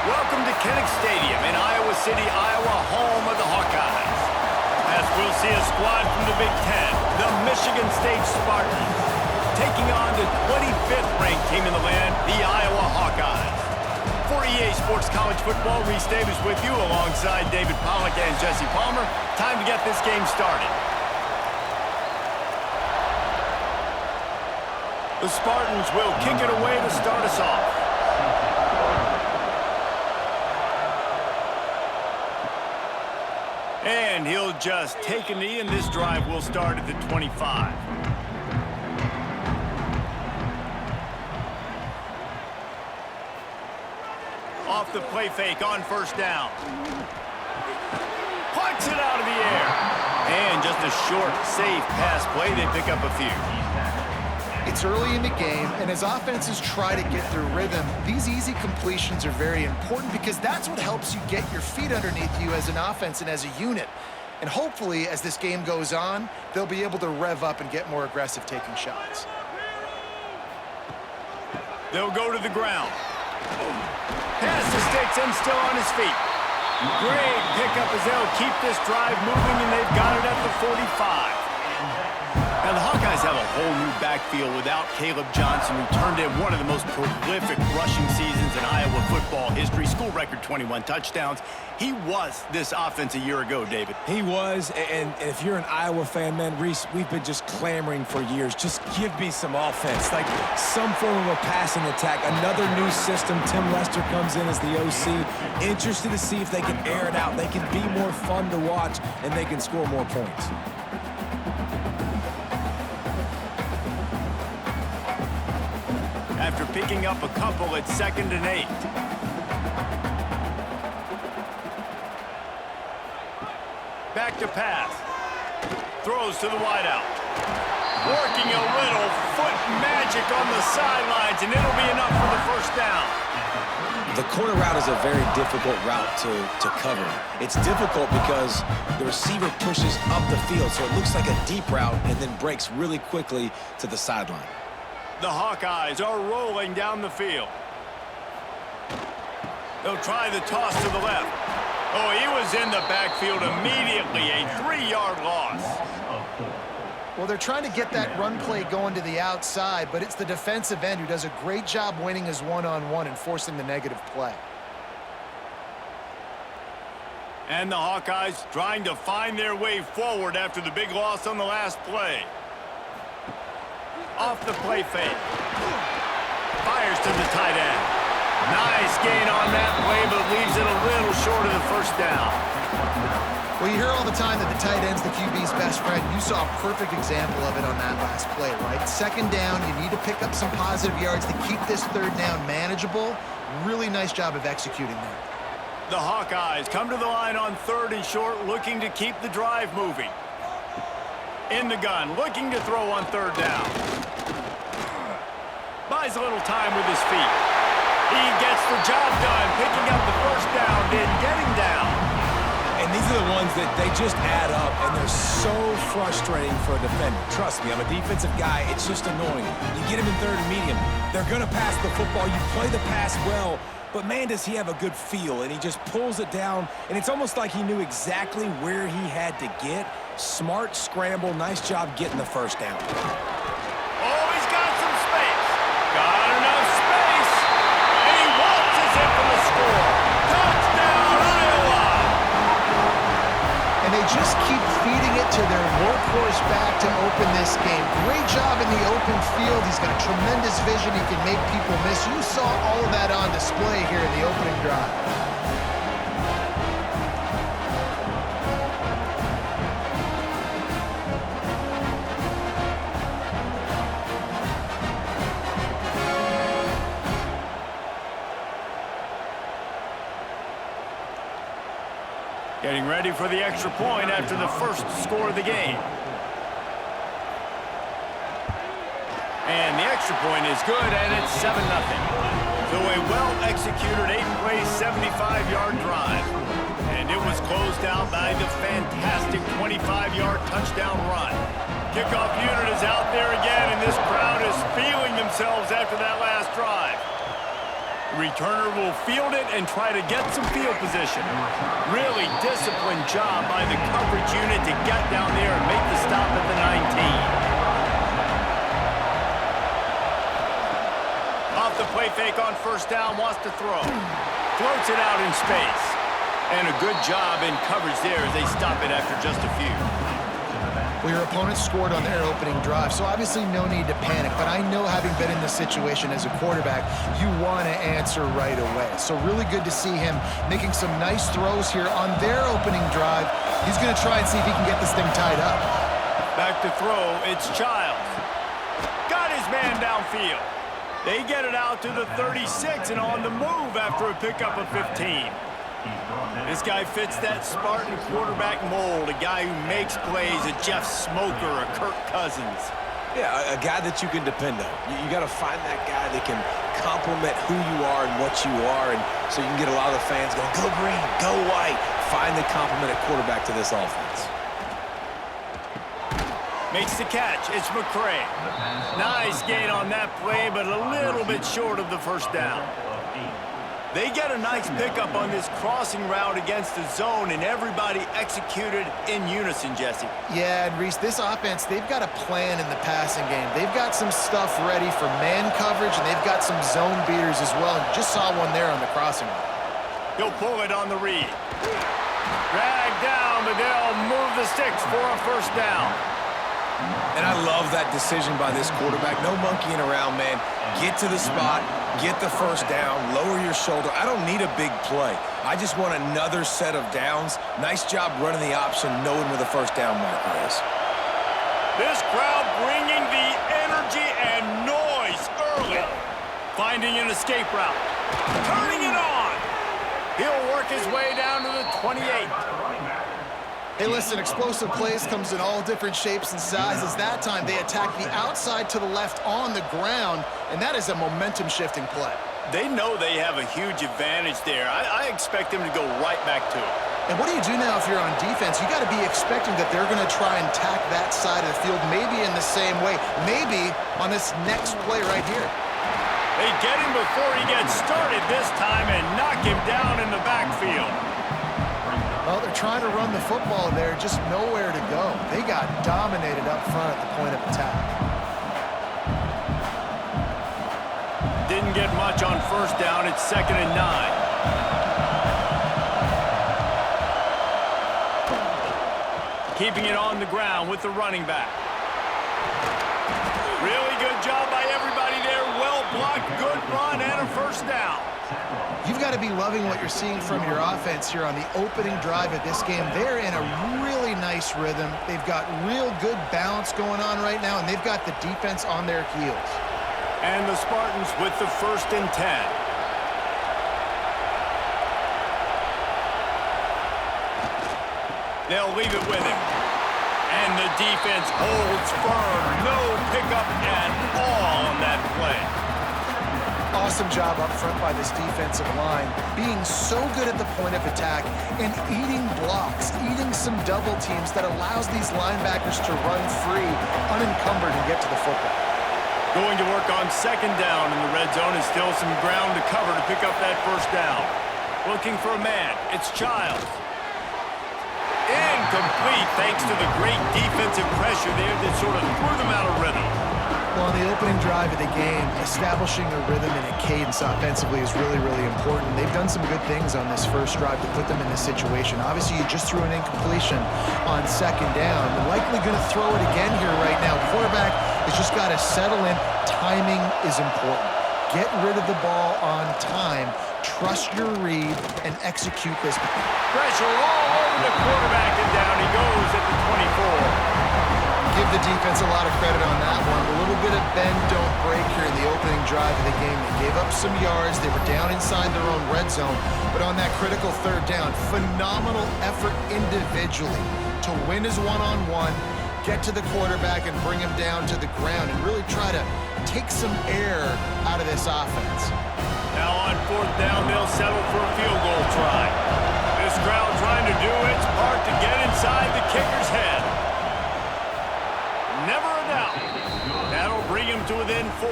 Welcome to Kinnick Stadium in Iowa City, Iowa, home of the Hawkeyes. As we'll see a squad from the Big Ten, the Michigan State Spartans, taking on the 25th ranked team in the land, the Iowa Hawkeyes. For EA Sports College Football, Reese Davis with you alongside David Pollack and Jesse Palmer. Time to get this game started. The Spartans will kick it away to start us off. And he'll just take a knee, and this drive will start at the 25. Off the play fake on first down. Puts it out of the air. And just a short, safe pass play. They pick up a few. It's early in the game, and as offenses try to get their rhythm, these easy completions are very important because that's what helps you get your feet underneath you as an offense and as a unit. And hopefully, as this game goes on, they'll be able to rev up and get more aggressive taking shots. They'll go to the ground. Pass to Sticks and still on his feet. Great pickup as they'll keep this drive moving, and they've got it at the 45. Now, the Hawkeyes have a whole new backfield without Caleb Johnson, who turned in one of the most prolific rushing seasons in Iowa football history. School record 21 touchdowns. He was this offense a year ago, David. He was, and if you're an Iowa fan, man, Reese, we've been just clamoring for years. Just give me some offense, like some form of a passing attack. Another new system. Tim Lester comes in as the OC. Interested to see if they can air it out. They can be more fun to watch, and they can score more points. After picking up a couple at 2nd and 8. Back to pass. Throws to the wideout. Working a little foot magic on the sidelines, and it'll be enough for the first down. The corner route is a very difficult route to cover. It's difficult because the receiver pushes up the field, so it looks like a deep route and then breaks really quickly to the sideline. The Hawkeyes are rolling down the field. They'll try the toss to the left. Oh, he was in the backfield immediately. A 3-yard loss. Well, they're trying to get that run play going to the outside, but it's the defensive end who does a great job winning his one-on-one and forcing the negative play. And the Hawkeyes trying to find their way forward after the big loss on the last play. Off the play fake. Fires to the tight end. Nice gain on that play, but leaves it a little short of the first down. Well, you hear all the time that the tight end's the QB's best friend. You saw a perfect example of it on that last play, right? 2nd down, you need to pick up some positive yards to keep this 3rd down manageable. Really nice job of executing there. The Hawkeyes come to the line on 3rd and short, looking to keep the drive moving. In the gun, looking to throw on 3rd down. Buys a little time with his feet. He gets the job done, picking up the first down, then getting down. And these are the ones that they just add up, and they're so frustrating for a defender. Trust me, I'm a defensive guy. It's just annoying. You get him in 3rd and medium. They're going to pass the football. You play the pass well, but man, does he have a good feel, and he just pulls it down, and it's almost like he knew exactly where he had to get. Smart scramble. Nice job getting the first down. Oh, he's got some space. Got enough space. And he waltzes in for the score. Touchdown, Iowa! And they just keep feeding it to their workhorse back to open this game. Great job in the open field. He's got tremendous vision. He can make people miss. You saw all of that on display here in the opening drive. Getting ready for the extra point after the first score of the game. And the extra point is good, and it's 7-0. So a well-executed 8-play, 75-yard drive. And it was closed out by the fantastic 25-yard touchdown run. Kickoff unit is out there again, and this crowd is feeling themselves after that last drive. Returner will field it and try to get some field position. Really disciplined job by the coverage unit to get down there and make the stop at the 19. Off the play fake on first down, wants to throw. Floats it out in space. And a good job in coverage there as they stop it after just a few. Well, your opponent scored on their opening drive, so obviously no need to panic. But I know, having been in this situation as a quarterback, you want to answer right away. So really good to see him making some nice throws here on their opening drive. He's going to try and see if he can get this thing tied up. Back to throw, it's Childs. Got his man downfield. They get it out to the 36 and on the move after a pickup of 15. This guy fits that Spartan quarterback mold, a guy who makes plays, a Jeff Smoker, a Kirk Cousins. Yeah, a guy that you can depend on. You got to find that guy that can complement who you are and what you are, and so you can get a lot of the fans going, go green, go white. Find the complement at quarterback to this offense. Makes the catch. It's McCray. Nice gain on that play, but a little bit short of the first down. They get a nice pickup on this crossing route against the zone, and everybody executed in unison, Jesse. Yeah, and Reese, this offense, they've got a plan in the passing game. They've got some stuff ready for man coverage, and they've got some zone beaters as well. And just saw one there on the crossing route. He'll pull it on the read. Drag down, but they'll move the sticks for a first down. And I love that decision by this quarterback. No monkeying around, man. Get to the spot, get the first down, lower your shoulder. I don't need a big play. I just want another set of downs. Nice job running the option, knowing where the first down marker is. This crowd bringing the energy and noise early. Finding an escape route. Turning it on. He'll work his way down to the 28. Hey, listen, explosive plays comes in all different shapes and sizes. That time, they attack the outside to the left on the ground, and that is a momentum-shifting play. They know they have a huge advantage there. I expect them to go right back to it. And what do you do now if you're on defense? You got to be expecting that they're going to try and tack that side of the field, maybe in the same way, maybe on this next play right here. They get him before he gets started this time and knock him down in the backfield. Well, they're trying to run the football there, just nowhere to go. They got dominated up front at the point of attack. Didn't get much on first down. It's 2nd and 9. Keeping it on the ground with the running back. Really good job by everybody there. Well blocked, good run, and a first down. You've got to be loving what you're seeing from your offense here on the opening drive of this game. They're in a really nice rhythm. They've got real good balance going on right now, and they've got the defense on their heels. And the Spartans with the 1st and 10. They'll leave it with him. And the defense holds firm. No pickup at all on that play. Awesome job up front by this defensive line, being so good at the point of attack and eating blocks, eating some double teams that allows these linebackers to run free, unencumbered, and get to the football. Going to work on 2nd down in the red zone, and still some ground to cover to pick up that first down. Looking for a man. It's Childs. Incomplete thanks to the great defensive pressure there that sort of threw them out of rhythm. Well, on the opening drive of the game, establishing a rhythm and a cadence offensively is really, really important. They've done some good things on this first drive to put them in this situation. Obviously, you just threw an incompletion on 2nd down. They're likely going to throw it again here right now. Quarterback has just got to settle in. Timing is important. Get rid of the ball on time. Trust your read and execute this. Pressure all over the quarterback, and down he goes at the 24. Give the defense a lot of credit on that one. A little bit of bend, don't break here in the opening drive of the game. They gave up some yards. They were down inside their own red zone. But on that critical 3rd down, phenomenal effort individually to win his one-on-one, get to the quarterback and bring him down to the ground and really try to take some air out of this offense. Now on 4th down, they'll settle for a field goal try. This crowd trying to do its part to get inside the kicker's head. Never a doubt. That'll bring him to within 4.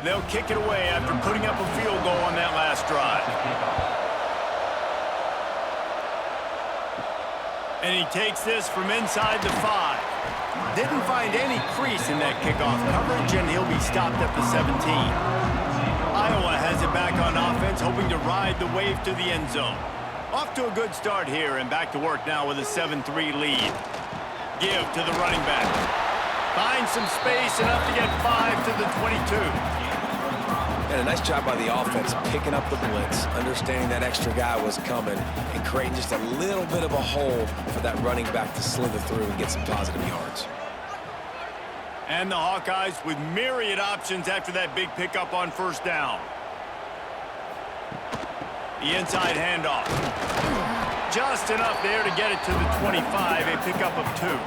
They'll kick it away after putting up a field goal on that last drive. And he takes this from inside the 5. Didn't find any crease in that kickoff coverage, and he'll be stopped at the 17. Iowa has it back on offense, hoping to ride the wave to the end zone. Off to a good start here, and back to work now with a 7-3 lead. Give to the running back. Finds some space, enough to get 5 to the 22. And a nice job by the offense picking up the blitz, understanding that extra guy was coming, and creating just a little bit of a hole for that running back to slither through and get some positive yards. And the Hawkeyes with myriad options after that big pickup on first down. The inside handoff. Just enough there to get it to the 25, a pickup of 2.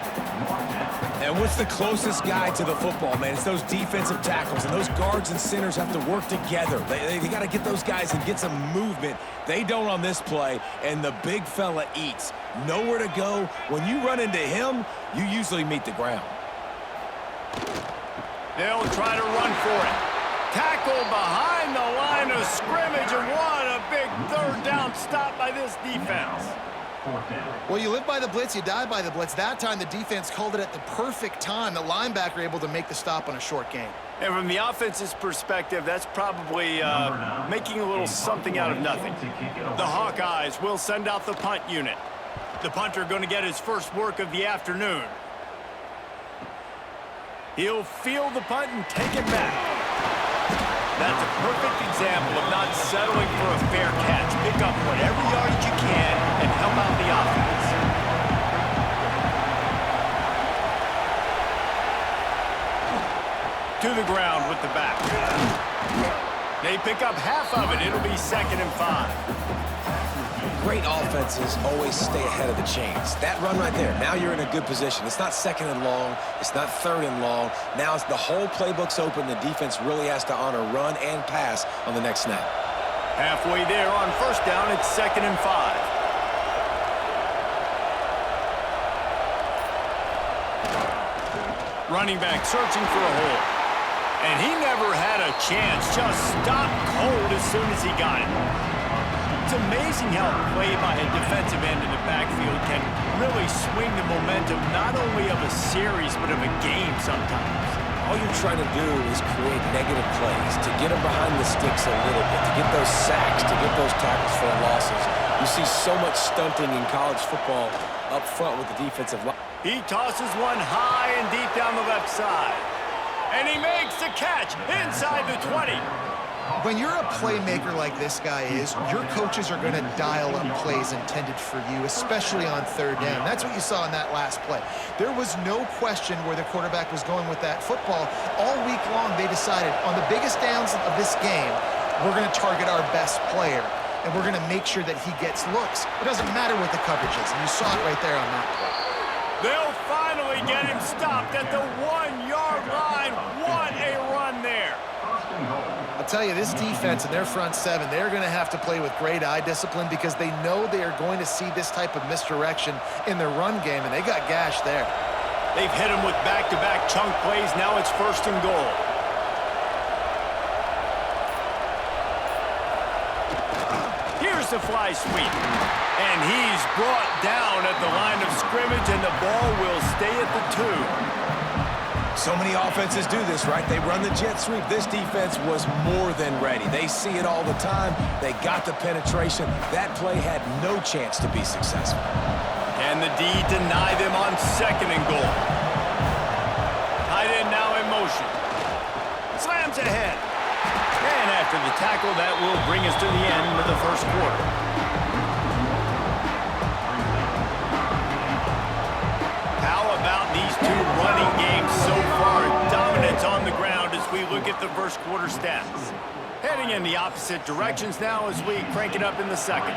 And what's the closest guy to the football, man? It's those defensive tackles, and those guards and centers have to work together. They got to get those guys and get some movement. They don't on this play, and the big fella eats. Nowhere to go. When you run into him, you usually meet the ground. They'll try to run for it. Tackled behind the line of scrimmage, and what a big third down stop by this defense. Well, you live by the blitz, you die by the blitz. That time, the defense called it at the perfect time. The linebacker able to make the stop on a short gain. And from the offense's perspective, that's probably making a little something out of nothing. The Hawkeyes will send out the punt unit. The punter going to get his first work of the afternoon. He'll field the punt and take it back. That's a perfect example of not settling for a fair catch. Pick up whatever yardage you can and help out the offense. To the ground with the back. They pick up half of it. It'll be 2nd and 5. Great offenses always stay ahead of the chains. That run right there, now you're in a good position. It's not 2nd and long. It's not 3rd and long. Now it's the whole playbook's open. The defense really has to honor run and pass on the next snap. Halfway there on first down, it's 2nd and 5. Running back searching for a hole. And he never had a chance. Just stopped cold as soon as he got it. It's amazing how a play by a defensive end in the backfield can really swing the momentum not only of a series but of a game sometimes. All you're trying to do is create negative plays, to get them behind the sticks a little bit, to get those sacks, to get those tackles for losses. You see so much stunting in college football up front with the defensive line. He tosses one high and deep down the left side. And he makes the catch inside the 20. When you're a playmaker like this guy is, your coaches are going to dial up plays intended for you, especially on 3rd down. That's what you saw in that last play. There was no question where the quarterback was going with that football. All week long, they decided on the biggest downs of this game, we're going to target our best player, and we're going to make sure that he gets looks. It doesn't matter what the coverage is, and you saw it right there on that play. They'll finally get him stopped at the 1-yard line. What a run there. I'll tell you, this defense and their front 7, they're going to have to play with great eye discipline because they know they are going to see this type of misdirection in their run game, and they got gashed there. They've hit him with back-to-back chunk plays. Now it's 1st and goal. Here's the fly sweep. And he's brought down at the line of scrimmage, and the ball will stay at the 2. So many offenses do this, right? They run the jet sweep. This defense was more than ready. They see it all the time. They got the penetration. That play had no chance to be successful. Can the D deny them on 2nd and goal? Tight end now in motion. Slams ahead. And after the tackle, that will bring us to the end of the first quarter. How about these two running games so far? Dominance on the ground as we look at the first quarter stats. Heading in the opposite directions now as we crank it up in the second.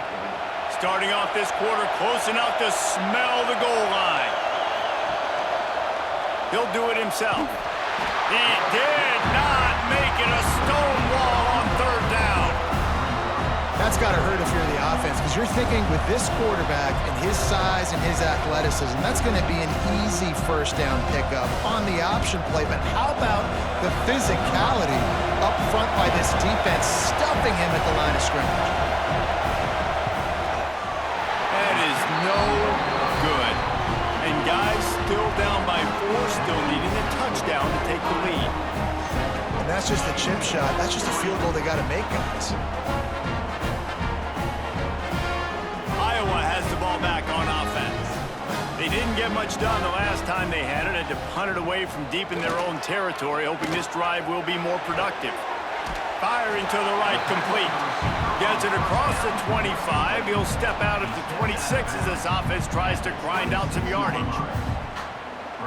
Starting off this quarter close enough to smell the goal line. He'll do it himself. He did not make it. A stone wall because you're thinking with this quarterback and his size and his athleticism, that's going to be an easy first down pickup on the option play. But how about the physicality up front by this defense, stuffing him at the line of scrimmage? That is no good. And guys still down by 4, still needing a touchdown to take the lead. And that's just a chip shot. That's just a field goal they got to make, guys. Iowa has the ball back on offense. They didn't get much done the last time they had it. Had to punt it away from deep in their own territory, hoping this drive will be more productive. Firing to the right, complete. Gets it across the 25. He'll step out at the 26 as this offense tries to grind out some yardage.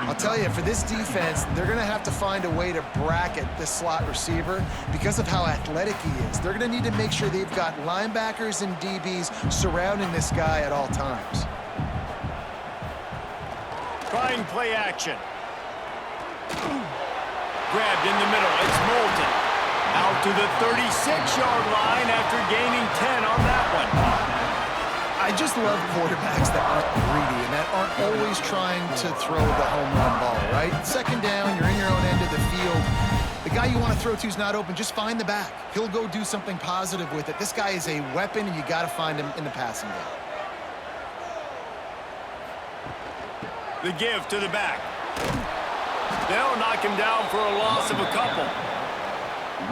I'll tell you, for this defense, they're going to have to find a way to bracket this slot receiver because of how athletic he is. They're going to need to make sure they've got linebackers and DBs surrounding this guy at all times. Trying play action. Grabbed in the middle. It's Moulton. Out to the 36-yard line after gaining 10 on that one. I just love quarterbacks that aren't greedy and that aren't always trying to throw the home run ball, right? Second down, you're in your own end of the field. The guy you want to throw to is not open. Just find the back. He'll go do something positive with it. This guy is a weapon, and you got to find him in the passing game. The give to the back. They'll knock him down for a loss of a couple.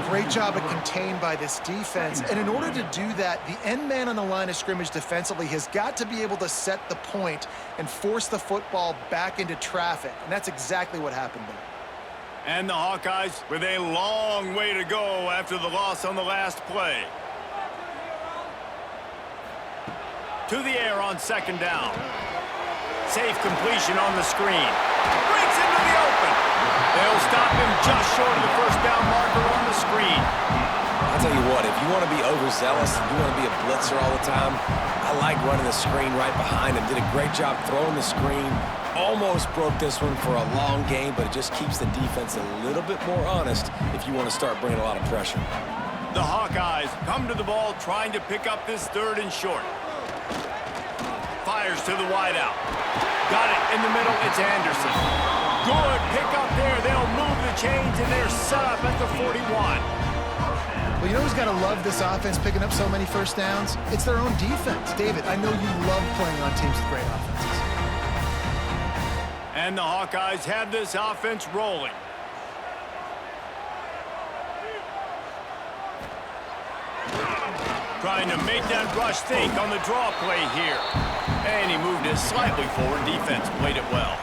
Great job of contained by this defense. And in order to do that, the end man on the line of scrimmage defensively has got to be able to set the point and force the football back into traffic. And that's exactly what happened there. And the Hawkeyes with a long way to go after the loss on the last play. To the air on second down. Safe completion on the screen. Breaks into the open. They'll stop him just short of the first down marker on the screen. I'll tell you what, if you want to be overzealous and you want to be a blitzer all the time, I like running the screen right behind him. Did a great job throwing the screen. Almost broke this one for a long game, but it just keeps the defense a little bit more honest if you want to start bringing a lot of pressure. The Hawkeyes come to the ball trying to pick up this 3rd and short. Fires to the wideout. Got it in the middle. It's Anderson. Good pick up there. They'll move the chains, and they're set up at the 41. Well, you know who's got to love this offense picking up so many first downs? It's their own defense. David, I know you love playing on teams with great offenses. And the Hawkeyes have this offense rolling. Trying to make that rush think on the draw play here. And he moved it slightly forward. Defense played it well.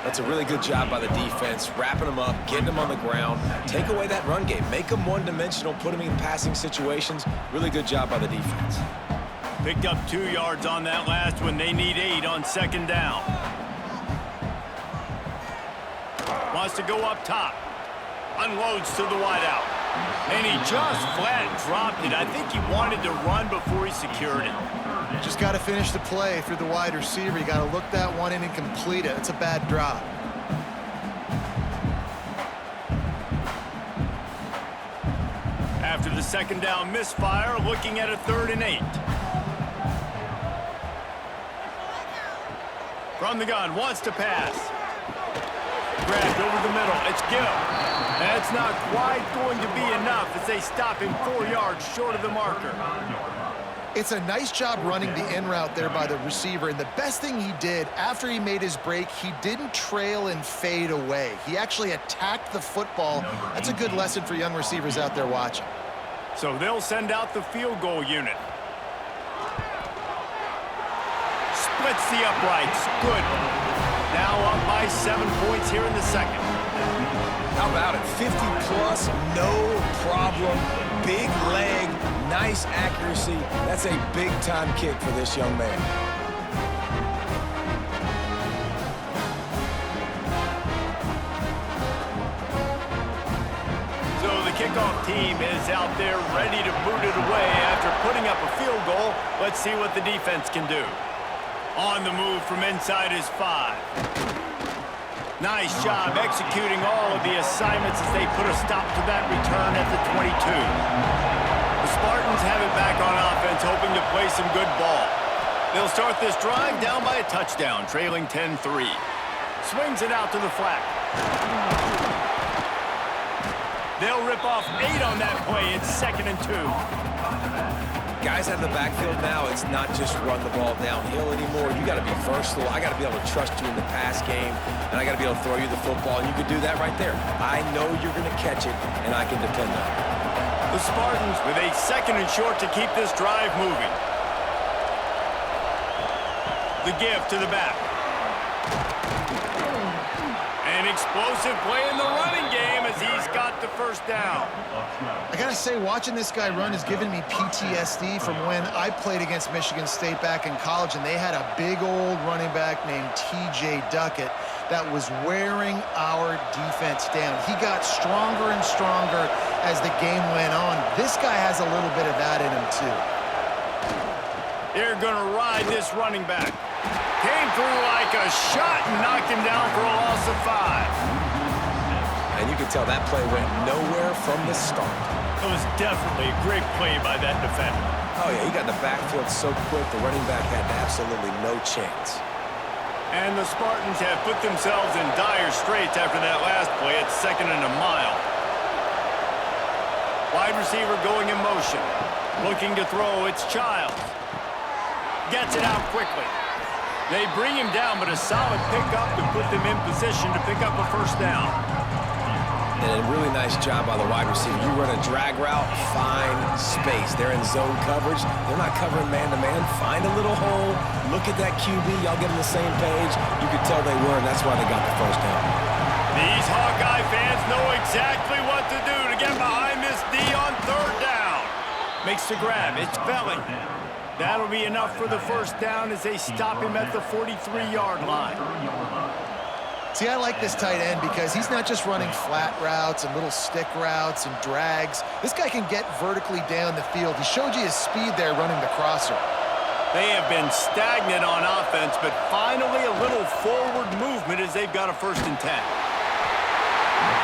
That's a really good job by the defense, wrapping them up, getting them on the ground. Take away that run game. Make them one-dimensional, put them in passing situations. Really good job by the defense. Picked up 2 yards on that last one. They need 8 on second down. Wants to go up top. Unloads to the wideout. And he just flat dropped it. I think he wanted to run before he secured it. Just got to finish the play through the wide receiver. You got to look that one in and complete it. It's a bad drop. After the second down misfire, looking at a 3rd and 8. From the gun, wants to pass. Grabbed over the middle. It's Gill. That's not quite going to be enough as they stop him 4 yards short of the marker. It's a nice job running the in route there by the receiver, and the best thing he did after he made his break, he didn't trail and fade away. He actually attacked the football. That's a good lesson for young receivers out there watching. So they'll send out the field goal unit. Splits the uprights. Good. Now up by 7 points here in the second. How about it? 50-plus, no problem. Big leg, nice accuracy. That's a big-time kick for this young man. So the kickoff team is out there ready to boot it away after putting up a field goal. Let's see what the defense can do. On the move from inside his 5. Nice job executing all of the assignments as they put a stop to that return at the 22. The Spartans have it back on offense, hoping to play some good ball. They'll start this drive down by a touchdown, trailing 10-3. Swings it out to the flat. They'll rip off 8 on that play. It's 2nd and 2. Guys out of the backfield now, it's not just run the ball downhill anymore. You got to be versatile. I got to be able to trust you in the pass game, and I got to be able to throw you the football, and you can do that right there. I know you're going to catch it, and I can depend on it. The Spartans with a 2nd and short to keep this drive moving. The give to the back. An explosive play in the running game as he's got the first down. I gotta say, watching this guy run has given me PTSD from when I played against Michigan State back in college, and they had a big old running back named T.J. Duckett that was wearing our defense down. He got stronger and stronger as the game went on. This guy has a little bit of that in him, too. They're gonna ride this running back. Came through like a shot and knocked him down for a loss of 5. And you can tell that play went nowhere from the start. It was definitely a great play by that defender. Oh, yeah, he got in the backfield so quick, the running back had absolutely no chance. And the Spartans have put themselves in dire straits after that last play. It's 2nd and a mile. Wide receiver going in motion. Looking to throw, it's Childs. Gets it out quickly. They bring him down, but a solid pickup to put them in position to pick up a first down. And a really nice job by the wide receiver. You run a drag route, find space. They're in zone coverage. They're not covering man-to-man. Find a little hole. Look at that QB. Y'all get on the same page. You could tell they were, and that's why they got the first down. These Hawkeye fans know exactly what to do to get behind this D on 3rd down. Makes the grab. It's Belly. That'll be enough for the first down as they stop him at the 43-yard line. See, I like this tight end because he's not just running flat routes and little stick routes and drags. This guy can get vertically down the field. He showed you his speed there running the crosser. They have been stagnant on offense, but finally a little forward movement as they've got a 1st and 10.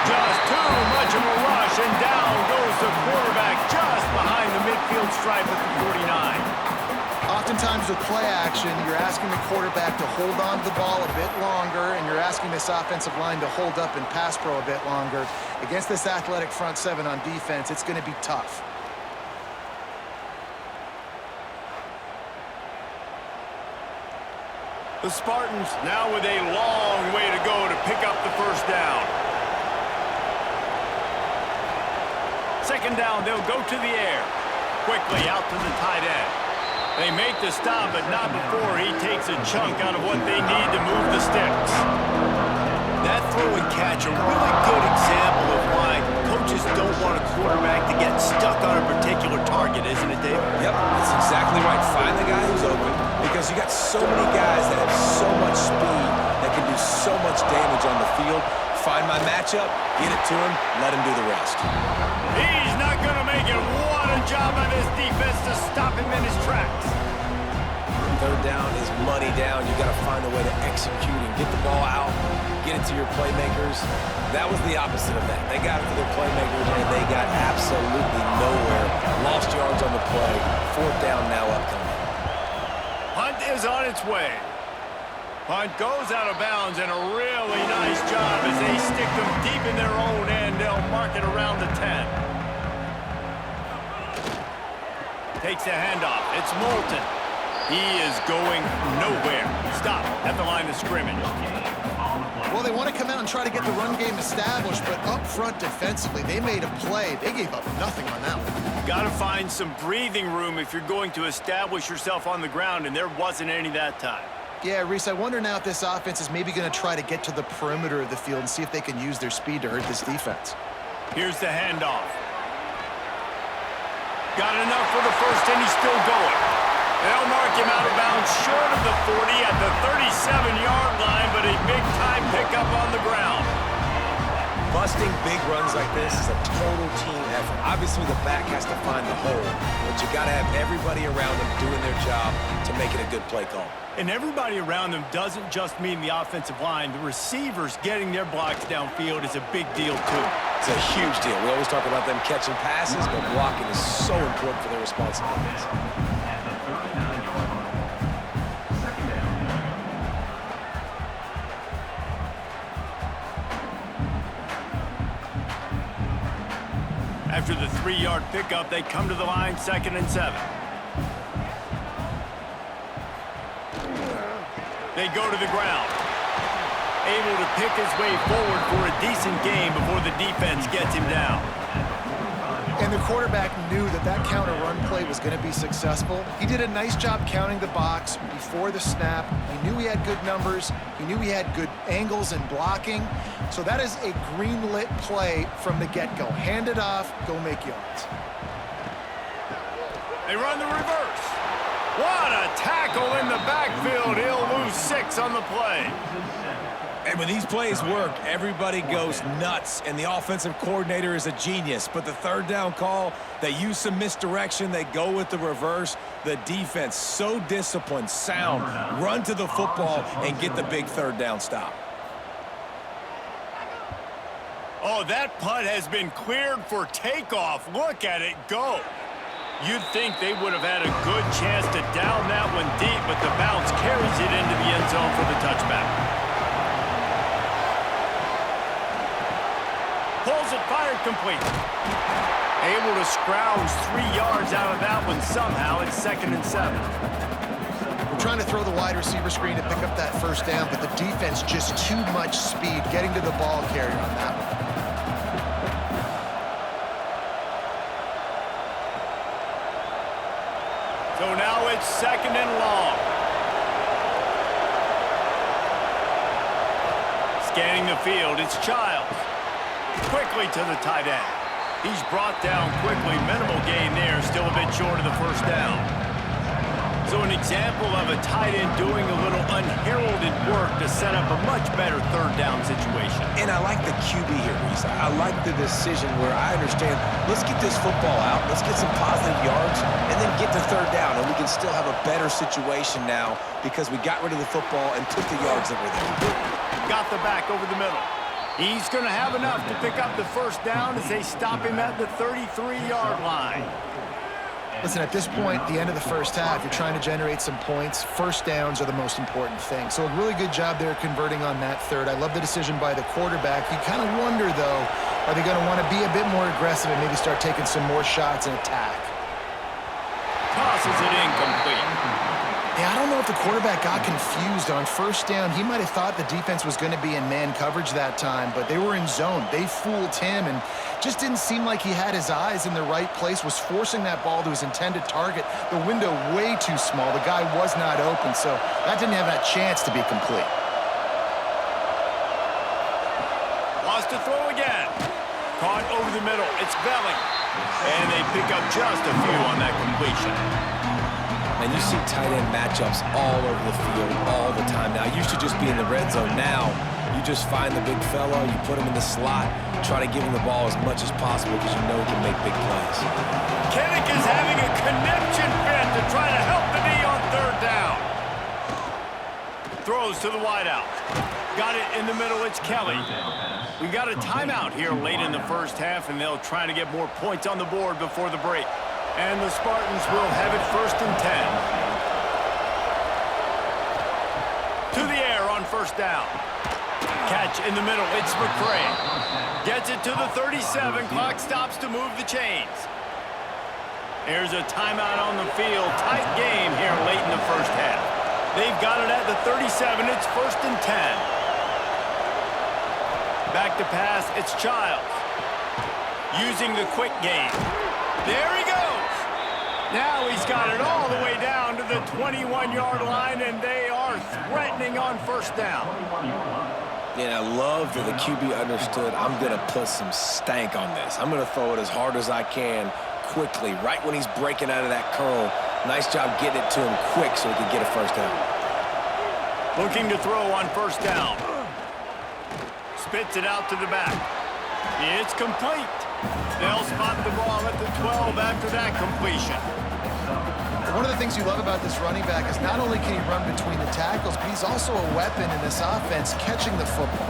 Just too much of a rush, and down goes the quarterback just behind the midfield stripe at the 49. Oftentimes with play action, you're asking the quarterback to hold on to the ball a bit longer, and you're asking this offensive line to hold up in pass pro a bit longer. Against this athletic front 7 on defense, it's going to be tough. The Spartans now with a long way to go to pick up the first down. 2nd down, they'll go to the air. Quickly out to the tight end. They make the stop, but not before he takes a chunk out of what they need to move the sticks. That throw and catch, a really good example of why coaches don't want a quarterback to get stuck on a particular target, isn't it, Dave? Yep, that's exactly right. Find the guy who's open, because you got so many guys that have so much speed that can do so much damage on the field. Find my matchup, get it to him, let him do the rest. He's not going to make it. What a job by this defense to stop him in his tracks. 3rd down is money down. You got to find a way to execute and get the ball out, get it to your playmakers. That was the opposite of that. They got it to their playmakers, and they got absolutely nowhere. Lost yards on the play. 4th down now upcoming. Punt is on its way. Punt goes out of bounds, and a really nice job as they stick them deep in their own end. They'll mark it around the 10. Takes the handoff. It's Moulton. He is going nowhere. Stop at the line of scrimmage. Well, they want to come out and try to get the run game established, but up front defensively, they made a play. They gave up nothing on that one. Got to find some breathing room if you're going to establish yourself on the ground, and there wasn't any that time. Yeah, Reese, I wonder now if this offense is maybe going to try to get to the perimeter of the field and see if they can use their speed to hurt this defense. Here's the handoff. Got enough for the first, and he's still going. They'll mark him out of bounds short of the 40 at the 37-yard line, but a big-time pickup on the ground. Busting big runs like this is a total team effort. Obviously, the back has to find the hole, but you got to have everybody around them doing their job to make it a good play call. And everybody around them doesn't just mean the offensive line. The receivers getting their blocks downfield is a big deal, too. It's a huge deal. We always talk about them catching passes, but blocking is so important for their responsibilities. After the 3-yard pickup, they come to the line, 2nd and 7. They go to the ground. Able to pick his way forward for a decent game before the defense gets him down. And the quarterback knew that that counter run play was going to be successful. He did a nice job counting the box before the snap. He knew he had good numbers. He knew he had good angles and blocking. So that is a green-lit play from the get-go. Hand it off, go make yards. They run the reverse. What a tackle in the backfield. He'll lose 6 on the play. And when these plays work, everybody goes nuts, and the offensive coordinator is a genius. But the 3rd down call, they use some misdirection. They go with the reverse. The defense, so disciplined, sound, run to the football and get the big 3rd down stop. Oh, that punt has been cleared for takeoff. Look at it go. You'd think they would have had a good chance to down that one deep, but the bounce carries it into the end zone for the touchback. Pulls it, fired, complete. Able to scrounge 3 yards out of that one somehow. It's 2nd and 7. We're trying to throw the wide receiver screen to pick up that 1st down, but the defense just too much speed getting to the ball carrier on that one. So now it's 2nd and long. Scanning the field, it's Childs. Quickly to the tight end. He's brought down quickly. Minimal gain there, still a bit short of the 1st down. So an example of a tight end doing a little unheralded work to set up a much better 3rd down situation. And I like the QB here, Reese. I like the decision where I understand, let's get this football out, let's get some positive yards, and then get to 3rd down, and we can still have a better situation now because we got rid of the football and took the yards that were there. Got the back over the middle. He's going to have enough to pick up the 1st down as they stop him at the 33-yard line. Listen, at this point, the end of the 1st half, you're trying to generate some points. 1st downs are the most important thing. So a really good job there converting on that 3rd. I love the decision by the quarterback. You kind of wonder, though, are they going to want to be a bit more aggressive and maybe start taking some more shots and attack? Tosses it incomplete. Yeah, I don't know if the quarterback got confused on 1st down. He might have thought the defense was going to be in man coverage that time, but they were in zone. They fooled him and just didn't seem like he had his eyes in the right place, was forcing that ball to his intended target. The window way too small. The guy was not open, so that didn't have that chance to be complete. Lost to throw again. Caught over the middle. It's Belling. And they pick up just a few on that completion. And you see tight end matchups all over the field all the time now. Used to just be in the red zone. Now you just find the big fella, you put him in the slot, try to give him the ball as much as possible because you know he can make big plays. Kinnick is having a connection fit to try to help the knee on 3rd down. Throws to the wideout. Got it in the middle, it's Kelly. We got a timeout here late in the 1st half, and they'll try to get more points on the board before the break. And the Spartans will have it 1st and 10. To the air on 1st down. Catch in the middle, it's McCray. Gets it to the 37, clock stops to move the chains. There's a timeout on the field, tight game here late in the 1st half. They've got it at the 37, it's 1st and 10. Back to pass, it's Childs. Using the quick game. There he goes. Now he's got it all the way down to the 21-yard line, and they are threatening on 1st down. Yeah, I love that the QB understood I'm going to put some stank on this. I'm going to throw it as hard as I can quickly, right when he's breaking out of that curl. Nice job getting it to him quick so he could get a 1st down. Looking to throw on 1st down. Spits it out to the back. It's complete. They'll spot the ball at the 12 after that completion. One of the things you love about this running back is not only can he run between the tackles, but he's also a weapon in this offense catching the football.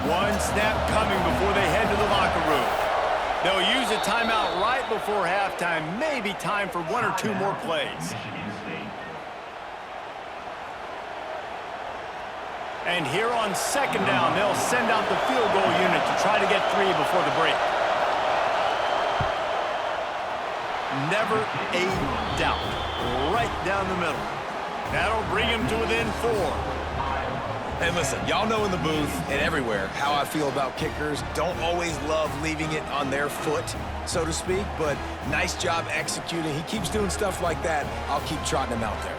One snap coming before they head to the locker room. They'll use a timeout right before halftime. Maybe time for 1 or 2 more plays. And here on second down, they'll send out the field goal unit to try to get 3 before the break. Never a doubt. Right down the middle. That'll bring him to within 4. And listen, y'all know in the booth and everywhere how I feel about kickers. Don't always love leaving it on their foot, so to speak, but nice job executing. He keeps doing stuff like that. I'll keep trotting him out there.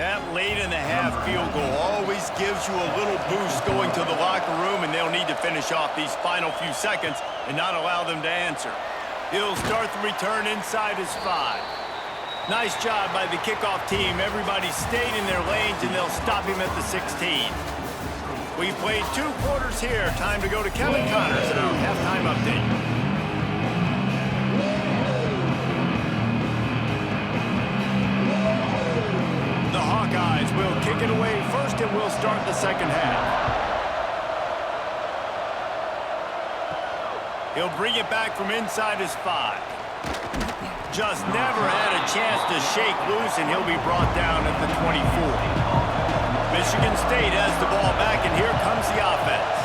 That late in the half field goal always gives you a little boost going to the locker room, and they'll need to finish off these final few seconds and not allow them to answer. He'll start the return inside his 5. Nice job by the kickoff team. Everybody stayed in their lanes, and they'll stop him at the 16. We played 2 quarters here. Time to go to Kevin Connors in our halftime update. The Hawkeyes will kick it away first, and we'll start the second half. He'll bring it back from inside his 5. Just never had a chance to shake loose, and he'll be brought down at the 24. Michigan State has the ball back, and here comes the offense.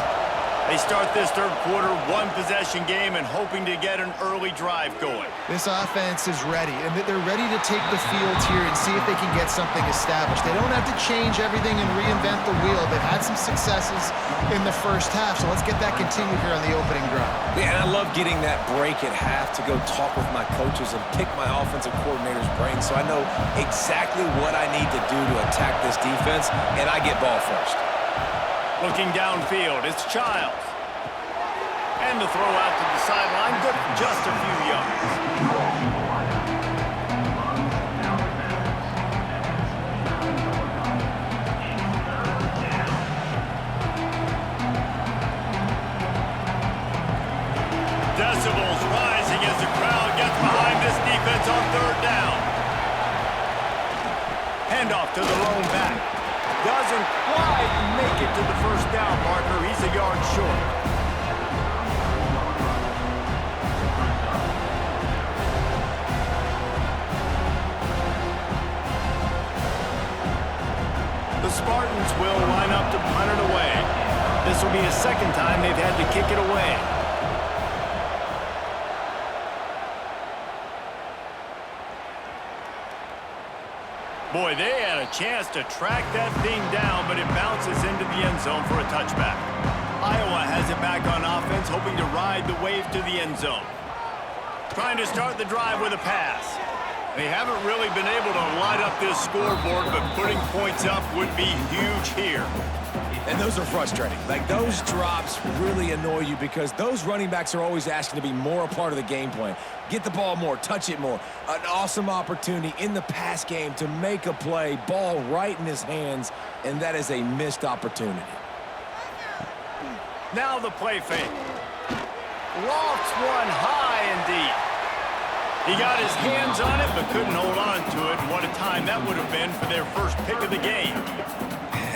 They start this third quarter, 1-possession game, and hoping to get an early drive going. This offense is ready, and they're ready to take the field here and see if they can get something established. They don't have to change everything and reinvent the wheel. They've had some successes in the first half, so let's get that continued here on the opening drive. Yeah, and I love getting that break at half to go talk with my coaches and pick my offensive coordinator's brain so I know exactly what I need to do to attack this defense, and I get ball first. Looking downfield, it's Childs. And the throw out to the sideline, good for just a few yards. Decibels rising as the crowd gets behind this defense on third down. Handoff to the lone back. Doesn't quite make it to the first down marker. He's a yard short. The Spartans will line up to punt it away. This will be the second time they've had to kick it away. Boy, they had a chance to track that thing down, but it bounces into the end zone for a touchback. Iowa has it back on offense, hoping to ride the wave to the end zone. Trying to start the drive with a pass. They haven't really been able to light up this scoreboard, but putting points up would be huge here. And those are frustrating. Like, those drops really annoy you because those running backs are always asking to be more a part of the game plan. Get the ball more, touch it more. An awesome opportunity in the pass game to make a play, ball right in his hands, and that is a missed opportunity. Now the play fake. Lofts one high and deep. He got his hands on it, but couldn't hold on to it. And what a time that would have been for their first pick of the game.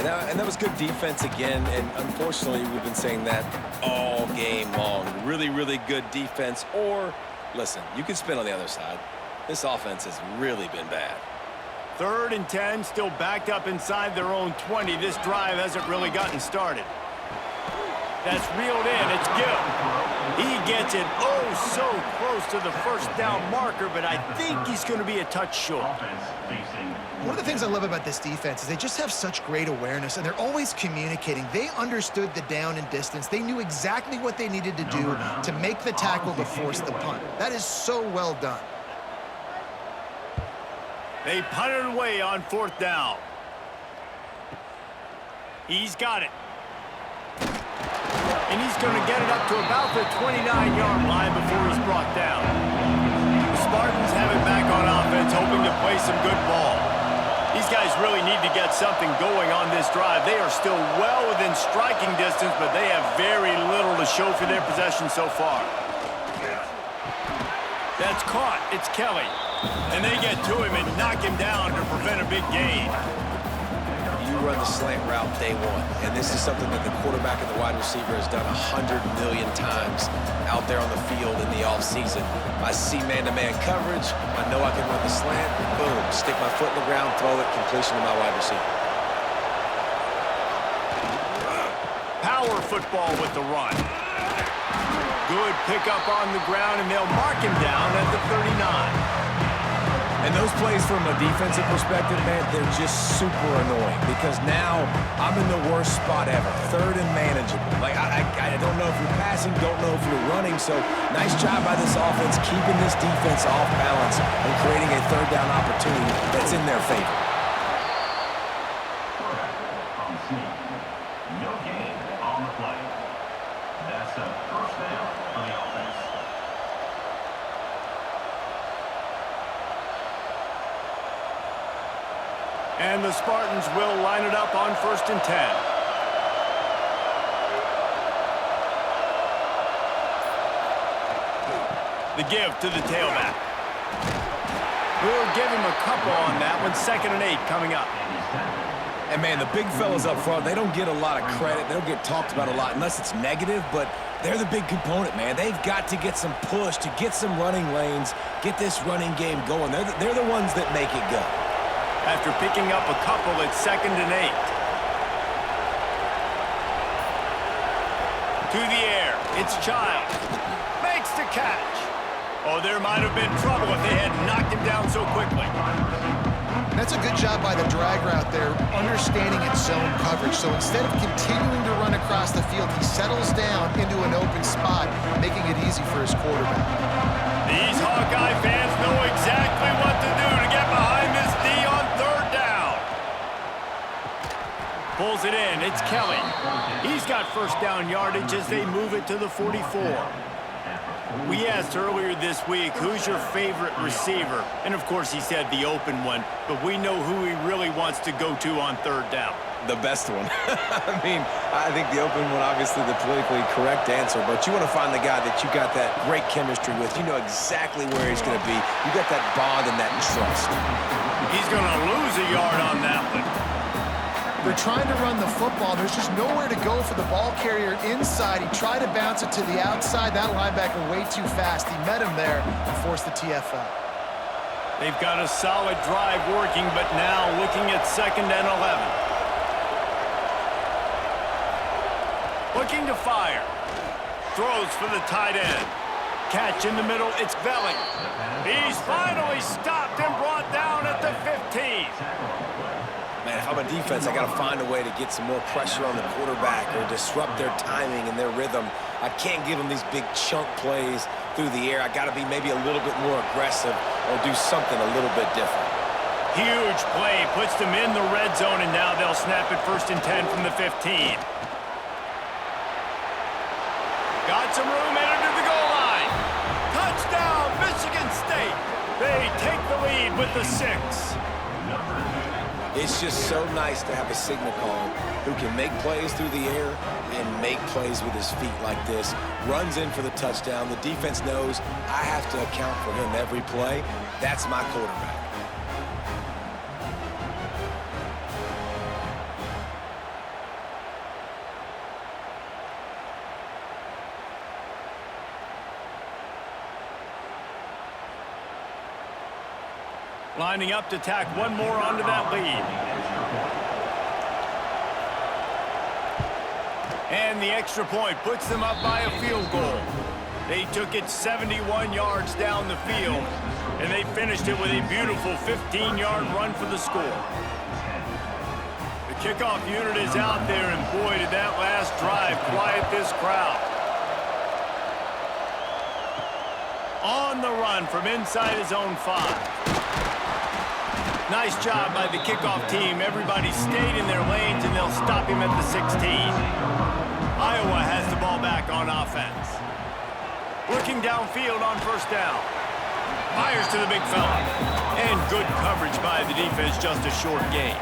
And that was good defense again, and unfortunately, we've been saying that all game long. Really, really good defense, or, listen, you can spin on the other side. This offense has really been bad. 3rd and 10, still backed up inside their own 20. This drive hasn't really gotten started. That's reeled in. It's Gill. He gets it so close to the first down marker, but I think he's going to be a touch short. One of the things I love about this defense is they just have such great awareness, and they're always communicating. They understood the down and distance. They knew exactly what they needed to do to make the tackle to force the punt. That is so well done. They punted away on 4th down. He's got it. And he's going to get it up to about the 29-yard line before he's brought down. The Spartans have it back on offense, hoping to play some good ball. These guys really need to get something going on this drive. They are still well within striking distance, but they have very little to show for their possession so far. That's caught. It's Kelly. And they get to him and knock him down to prevent a big gain. You run the slant route day one, and this is something that the quarterback and the wide receiver has done 100 million times out there on the field in the offseason. I see man-to-man coverage. I know I can run the slant. Boom, stick my foot in the ground, throw it, completion to my wide receiver. power football with the run. Good pickup on the ground, and they'll mark him down at the 39. And those plays from a defensive perspective, man, they're just super annoying because now I'm in the worst spot ever, third and manageable. Like, I don't know if you're passing, don't know if you're running, so nice job by this offense keeping this defense off balance and creating a third down opportunity that's in their favor. No gain on the play. That's a first down for the offense. And the Spartans will line it up on 1st and 10. The give to the tailback. We'll give him a couple on that one. 2nd and 8 coming up. And, man, the big fellas up front, they don't get a lot of credit. They don't get talked about a lot unless it's negative, but they're the big component, man. They've got to get some push, to get some running lanes, get this running game going. They're the ones that make it go. After picking up a couple, it's 2nd and 8. To the air, it's Child. Makes the catch. Oh, there might have been trouble if they had knocked him down so quickly. That's a good job by the drag route there, understanding its zone coverage. So instead of continuing to run across the field, he settles down into an open spot, making it easy for his quarterback. These Hawkeye fans know exactly what to do to get behind this D on 3rd down. Pulls it in. It's Kelly. He's got 1st down yardage as they move it to the 44. We asked earlier this week, who's your favorite receiver? And, of course, he said the open one, but we know who he really wants to go to on 3rd down. The best one. I mean, I think the open one, obviously the politically correct answer, but you want to find the guy that you got that great chemistry with. You know exactly where he's going to be. You got that bond and that trust. He's going to lose a yard on that one. They're trying to run the football. There's just nowhere to go for the ball carrier inside. He tried to bounce it to the outside. That linebacker way too fast. He met him there and forced the TFL. They've got a solid drive working, but now looking at 2nd and 11. Looking to fire. Throws for the tight end. Catch in the middle. It's Velling. He's finally stopped and brought down at the 15. Man, if I'm a defense, I got to find a way to get some more pressure on the quarterback or disrupt their timing and their rhythm. I can't give them these big chunk plays through the air. I got to be maybe a little bit more aggressive or do something a little bit different. Huge play. Puts them in the red zone, and now they'll snap it 1st and 10 from the 15. Got some room, headed to the goal line. Touchdown, Michigan State. They take the lead with the 6. It's just so nice to have a signal call who can make plays through the air and make plays with his feet like this. Runs in for the touchdown. The defense knows I have to account for him every play. That's my quarterback. Lining up to tack one more onto that lead. And the extra point puts them up by a field goal. They took it 71 yards down the field, and they finished it with a beautiful 15-yard run for the score. The kickoff unit is out there, and boy, did that last drive quiet this crowd. On the run from inside his own 5. Nice job by the kickoff team. Everybody stayed in their lanes, and they'll stop him at the 16. Iowa has the ball back on offense. Looking downfield on 1st down. Fires to the big fella. And good coverage by the defense, just a short gain.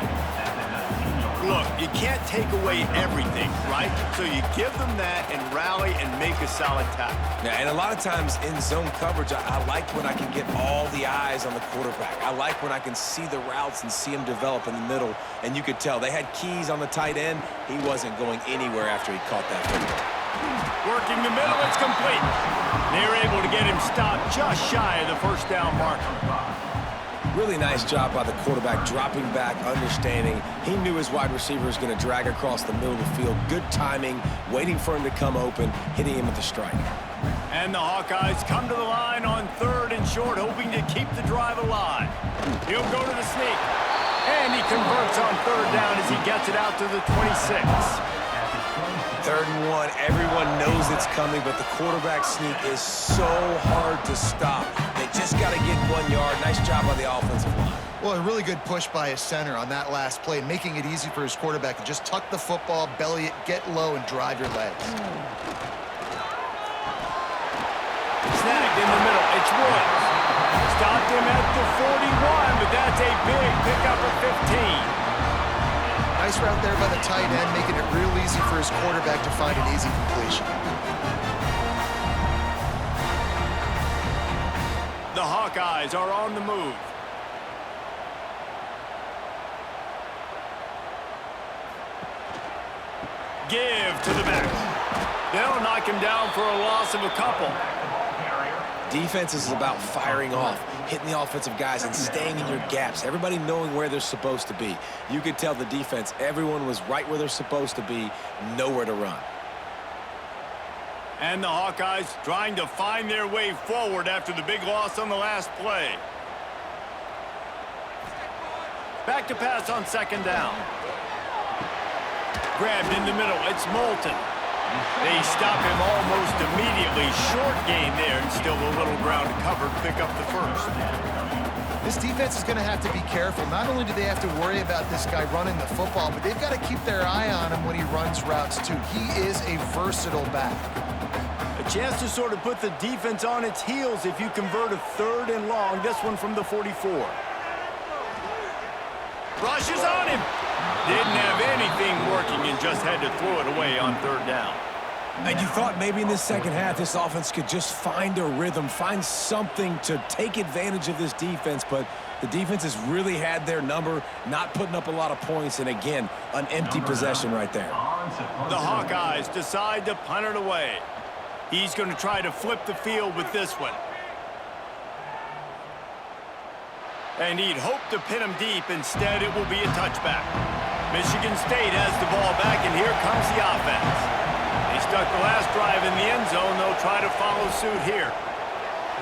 Look, you can't take away everything, right? So you give them that and rally and make a solid tackle. Yeah, and a lot of times in zone coverage, I like when I can get all the eyes on the quarterback. I like when I can see the routes and see him develop in the middle. And you could tell they had keys on the tight end. He wasn't going anywhere after he caught that football. Working the middle, it's complete. They're able to get him stopped just shy of the 1st down marker. Really nice job by the quarterback, dropping back, understanding. He knew his wide receiver was going to drag across the middle of the field. Good timing, waiting for him to come open, hitting him with the strike. And the Hawkeyes come to the line on 3rd and short, hoping to keep the drive alive. He'll go to the sneak. And he converts on 3rd down as he gets it out to the 26. 3rd and 1, everyone knows it's coming, but the quarterback sneak is so hard to stop. They just got to get 1 yard. Nice job by the offensive line. Well, a really good push by his center on that last play, making it easy for his quarterback to just tuck the football, belly it, get low, and drive your legs. Snagged in the middle. It's Woods. Stopped him at the 41, but that's a big pickup at 15. Nice route there by the tight end, making it real easy for his quarterback to find an easy completion. The Hawkeyes are on the move. Give to the back. They'll knock him down for a loss of a couple. Defense is about firing off, hitting the offensive guys and staying in your gaps. Everybody knowing where they're supposed to be. You could tell the defense, everyone was right where they're supposed to be, nowhere to run. And the Hawkeyes trying to find their way forward after the big loss on the last play. Back to pass on 2nd down. Grabbed in the middle. It's Moulton. They stop him almost immediately. Short gain there, and still a little ground covered. Pick up the 1st. This defense is going to have to be careful. Not only do they have to worry about this guy running the football, but they've got to keep their eye on him when he runs routes, too. He is a versatile back. A chance to sort of put the defense on its heels if you convert a 3rd and long. This one from the 44. Rushes on him. Didn't have anything working and just had to throw it away on 3rd down. And you thought maybe in this second half this offense could just find a rhythm, find something to take advantage of this defense, but the defense has really had their number, not putting up a lot of points, and again, an empty possession right there. The Hawkeyes decide to punt it away. He's going to try to flip the field with this one. And he'd hope to pin him deep. Instead, it will be a touchback. Michigan State has the ball back, and here comes the offense. They stuck the last drive in the end zone. They'll try to follow suit here.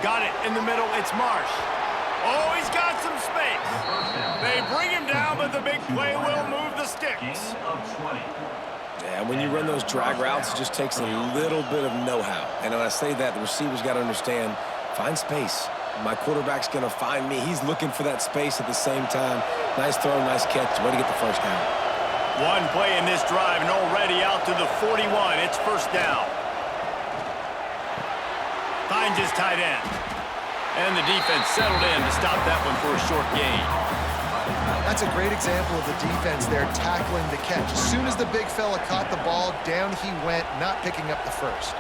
Got it in the middle. It's Marsh. Oh, he's got some space. They bring him down, but the big play will move the sticks. Yeah, when you run those drag routes, it just takes a little bit of know-how. And when I say that, the receiver's got to understand, find space. My quarterback's going to find me. He's looking for that space at the same time. Nice throw, nice catch. Way to get the 1st down. One play in this drive, and already out to the 41. It's 1st down. Finds his tight end. And the defense settled in to stop that one for a short gain. That's a great example of the defense there tackling the catch. As soon as the big fella caught the ball, down he went, not picking up the 1st.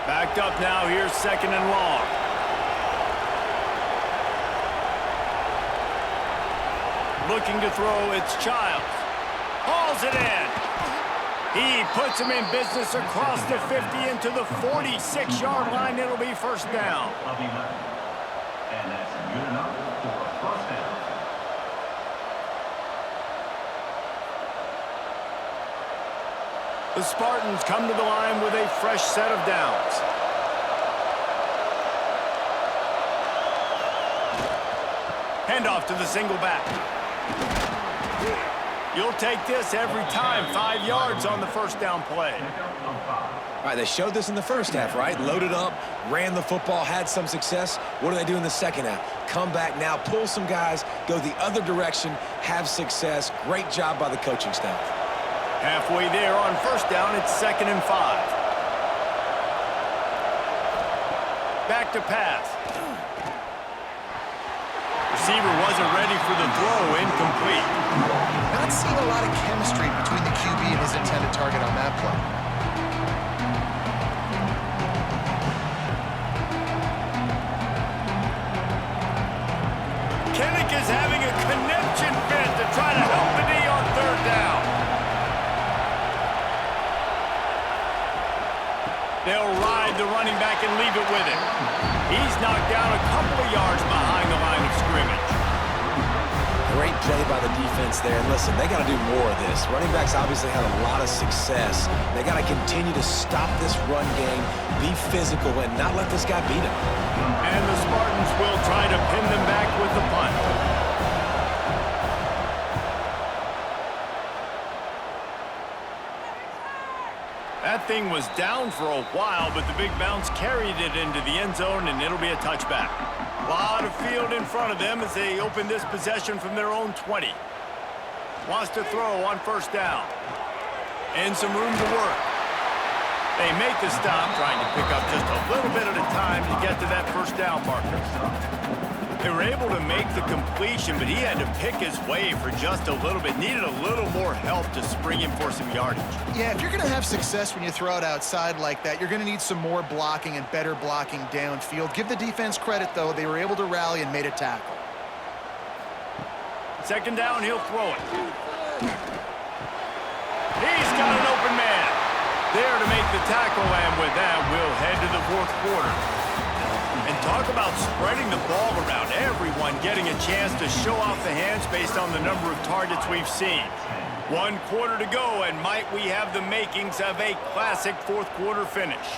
Backed up now, here's 2nd and long. Looking to throw, it's Childs. Hauls it in. He puts him in business across the 50 into the 46-yard line. It'll be 1st down. And that's good enough for a 1st down. The Spartans come to the line with a fresh set of downs. Handoff to the single back. You'll take this every time. 5 yards on the 1st down play. All right, they showed this in the 1st half, right? Loaded up, ran the football, had some success. What do they do in the 2nd half? Come back now, pull some guys, go the other direction, have success. Great job by the coaching staff. Halfway there on 1st down, it's 2nd and 5. Back to pass. Receiver wasn't ready for the throw, incomplete. Not seeing a lot of chemistry between the QB and his intended target on that play. Kinnick is having a connection fit to try to help the knee on 3rd down. They'll ride the running back and leave it with him. He's knocked down a couple of yards behind the line of scrimmage. Great play by the defense there. And listen, they got to do more of this. Running backs obviously had a lot of success. They got to continue to stop this run game, be physical, and not let this guy beat them. And the Spartans will try to pin them back with the punt. That thing was down for a while, but the big bounce carried it into the end zone, and it'll be a touchback. A lot of field in front of them as they open this possession from their own 20. Wants to throw on first down. And some room to work. They make the stop, trying to pick up just a little bit at a time to get to that first down marker. They were able to make the completion, but he had to pick his way for just a little bit. Needed a little more help to spring him for some yardage. Yeah, if you're going to have success when you throw it outside like that, you're going to need some more blocking and better blocking downfield. Give the defense credit, though. They were able to rally and made a tackle. Second down, he'll throw it. He's got an open man. There to make the tackle, and with that, we'll head to the fourth quarter. And talk about spreading the ball around. Everyone getting a chance to show off the hands based on the number of targets we've seen. 1 quarter to go, and might we have the makings of a classic fourth quarter finish.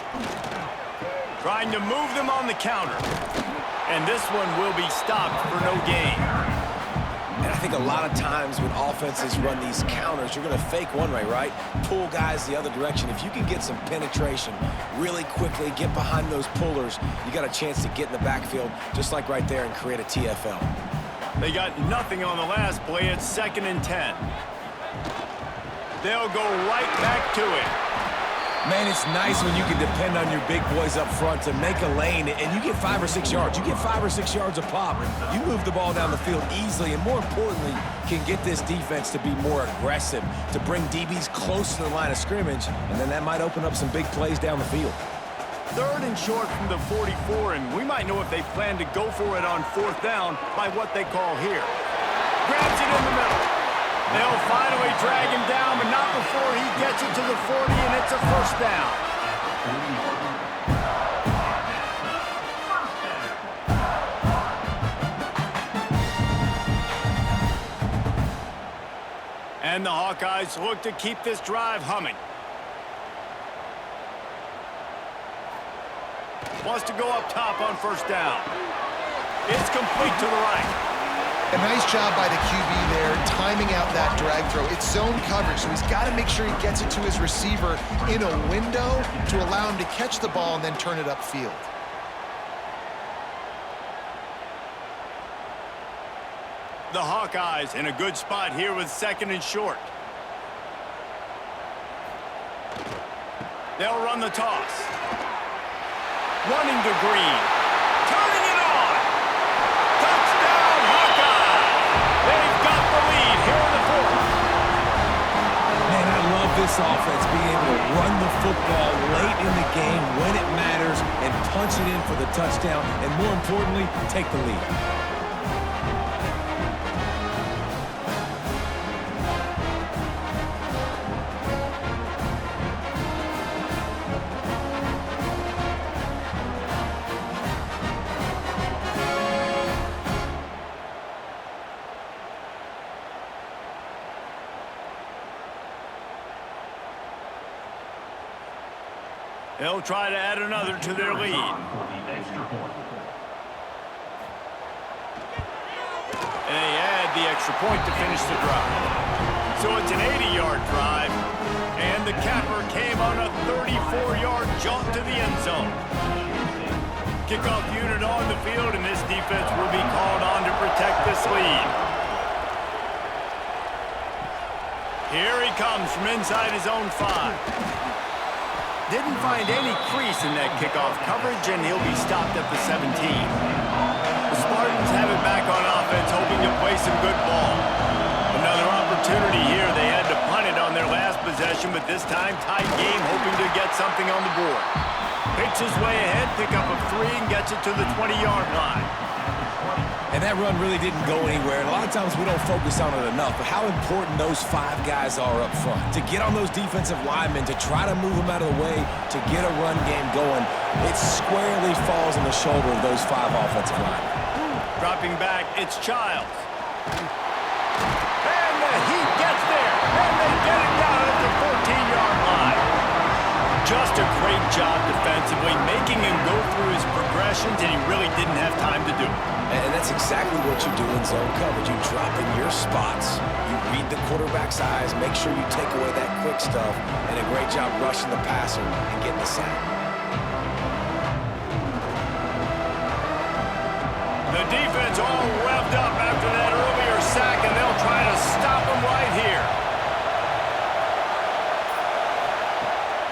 Trying to move them on the counter. And this one will be stopped for no gain. And I think a lot of times when offenses run these counters, you're going to fake one way, right? Pull guys the other direction. If you can get some penetration really quickly, get behind those pullers, you got a chance to get in the backfield, just like right there, and create a TFL. They got nothing on the last play. It's 2nd and 10. They'll go right back to it. Man, it's nice when you can depend on your big boys up front to make a lane, and you get 5 or 6 yards. You get 5 or 6 yards a pop. You move the ball down the field easily, and more importantly, can get this defense to be more aggressive, to bring DBs close to the line of scrimmage, and then that might open up some big plays down the field. 3rd and short from the 44, and we might know if they plan to go for it on 4th down by what they call here. Grabs it in the middle. They'll finally drag him down, but not before he gets it to the 40, and it's a first down. And the Hawkeyes look to keep this drive humming. Wants to go up top on first down. It's complete to the right. A nice job by the QB there, timing out that drag throw. It's zone coverage, so he's got to make sure he gets it to his receiver in a window to allow him to catch the ball and then turn it upfield. The Hawkeyes in a good spot here with 2nd and short. They'll run the toss. Running to Green. Turning it on. Touchdown, Hawkeyes. They've got the lead here in the 4th. Man, I love this offense being able to run the football late in the game when it matters and punch it in for the touchdown, and more importantly, take the lead. They'll try to add another to their lead. And they add the extra point to finish the drive. So it's an 80-yard drive, and the capper came on a 34-yard jaunt to the end zone. Kickoff unit on the field, and this defense will be called on to protect this lead. Here he comes from inside his own 5. Didn't find any crease in that kickoff coverage, and he'll be stopped at the 17. The Spartans have it back on offense, hoping to play some good ball. Another opportunity here. They had to punt it on their last possession, but this time tight game, hoping to get something on the board. Picks his way ahead, pick up of 3, and gets it to the 20-yard line. And that run really didn't go anywhere. And a lot of times we don't focus on it enough, but how important those 5 guys are up front. To get on those defensive linemen, to try to move them out of the way, to get a run game going, it squarely falls on the shoulder of those 5 offensive linemen. Dropping back, it's Childs. And the Heat gets there, and they get it down at the 14-yard line. Just a great job defensively, making him go through his progressions, and he really didn't have time to do it. And that's exactly what you do in zone coverage. You drop in your spots, you read the quarterback's eyes, make sure you take away that quick stuff, and a great job rushing the passer and getting the sack. The defense all revved up after that earlier sack, and they'll try to stop him right here.